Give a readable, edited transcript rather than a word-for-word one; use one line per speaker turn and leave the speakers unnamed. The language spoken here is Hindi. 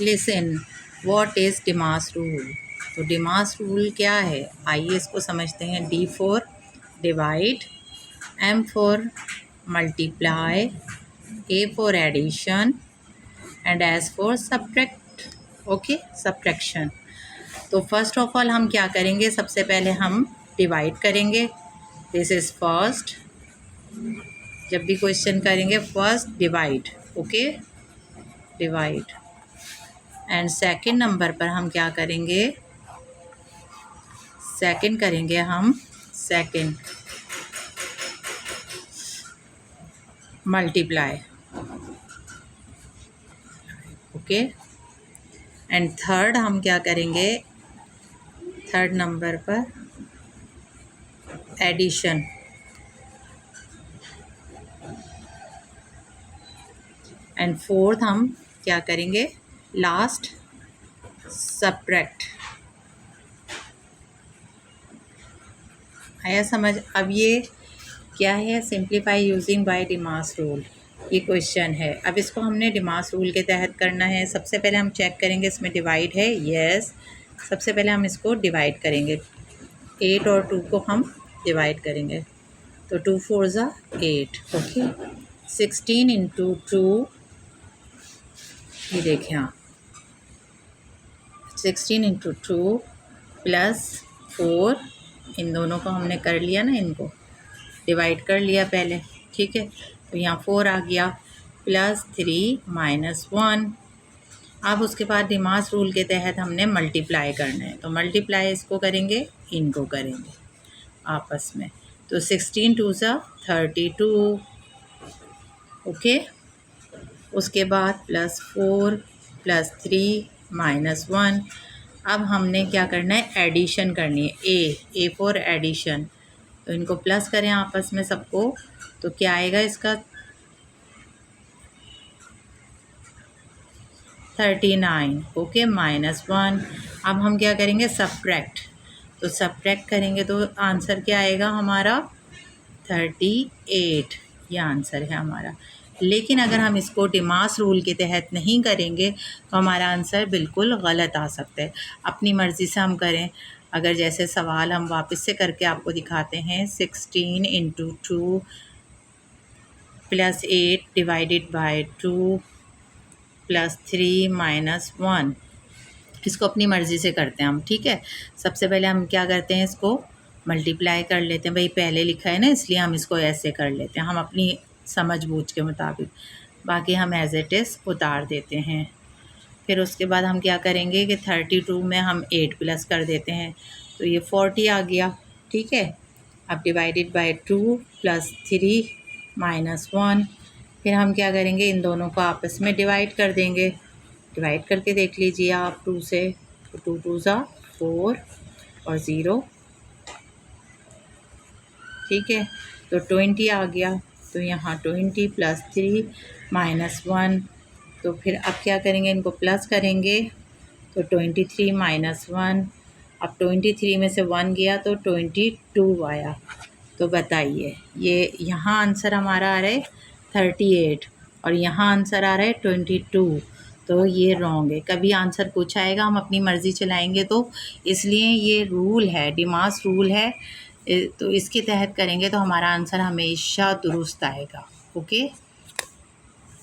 Listen, what is DMAS rule. तो डिमास रूल क्या है, आइए इसको समझते हैं। D for divide, M for multiply, A for addition and S for subtract. Okay, subtraction. तो फर्स्ट ऑफ ऑल हम क्या करेंगे, सबसे पहले हम डिवाइड करेंगे। दिस इज़ फर्स्ट, जब भी क्वेश्चन करेंगे first divide, okay, divide. And second number पर हम क्या करेंगे, सेकंड करेंगे हम, second multiply, okay. And third हम क्या करेंगे, थर्ड नंबर पर एडिशन, एंड फोर्थ हम क्या करेंगे, लास्ट सब्ट्रैक्ट। आया समझ। अब ये क्या है, simplify using by DMAS rule, ये क्वेश्चन है। अब इसको हमने डिमास रूल के तहत करना है। सबसे पहले हम चेक करेंगे इसमें डिवाइड है, यस। सबसे पहले हम इसको डिवाइड करेंगे, 8 और 2 को हम डिवाइड करेंगे। तो 2 4 ज़ा 8, ओके। 16 इंटू 2, ये देखें आप, 16 इंटू 2 प्लस 4, इन दोनों को हमने कर लिया ना, इनको डिवाइड कर लिया पहले, ठीक है। तो यहाँ 4 आ गया, प्लस 3 माइनस 1। अब उसके बाद डिमास रूल के तहत हमने मल्टीप्लाई करना है, तो मल्टीप्लाई इसको करेंगे, इनको करेंगे आपस में। तो 16 2 ज़ा 32, ओके। उसके बाद प्लस 4 प्लस 3 माइनस 1। अब हमने क्या करना है, एडिशन करनी है, ए फॉर एडिशन। तो इनको प्लस करें आपस में सबको, तो क्या आएगा इसका, 39, ओके, माइनस 1। अब हम क्या करेंगे, सब्ट्रैक्ट। तो सब्ट्रैक्ट करेंगे तो आंसर क्या आएगा हमारा, 38, ये आंसर है हमारा। लेकिन अगर हम इसको डिमास रूल के तहत नहीं करेंगे तो हमारा आंसर बिल्कुल गलत आ सकता है। अपनी मर्ज़ी से हम करें, अगर जैसे सवाल हम वापस से करके आपको दिखाते हैं, 16 into 2 plus 8 divided by 2 plus 3 minus 1, इसको अपनी मर्ज़ी से करते हैं हम, ठीक है। सबसे पहले हम क्या करते हैं, इसको मल्टीप्लाई कर लेते हैं, भाई पहले लिखा है ना इसलिए हम इसको ऐसे कर लेते हैं, हम अपनी समझ बूझ के मुताबिक। बाकी हम एज इट इज़ उतार देते हैं। फिर उसके बाद हम क्या करेंगे कि 32 में हम 8 प्लस कर देते हैं, तो ये 40 आ गया, ठीक है। अब डिवाइडेड बाय 2 प्लस 3 माइनस 1। फिर हम क्या करेंगे, इन दोनों को आपस में डिवाइड कर देंगे। डिवाइड करके देख लीजिए आप 2 से, तो 2 2 ज़ा 4 और 0, ठीक है। तो 20 आ गया, तो यहाँ 20 प्लस 3 माइनस 1। तो फिर अब क्या करेंगे, इनको प्लस करेंगे, तो 23 माइनस 1। अब 23 में से 1 गया तो 22 आया। तो बताइए, ये यहाँ आंसर हमारा आ रहा है 38 और यहाँ आंसर आ रहा है 22, तो ये रॉन्ग है। कभी आंसर कुछ आएगा, हम अपनी मर्ज़ी चलाएंगे, तो इसलिए ये रूल है, डिमास रूल है, तो इसके तहत करेंगे तो हमारा आंसर हमेशा दुरुस्त आएगा, ओके।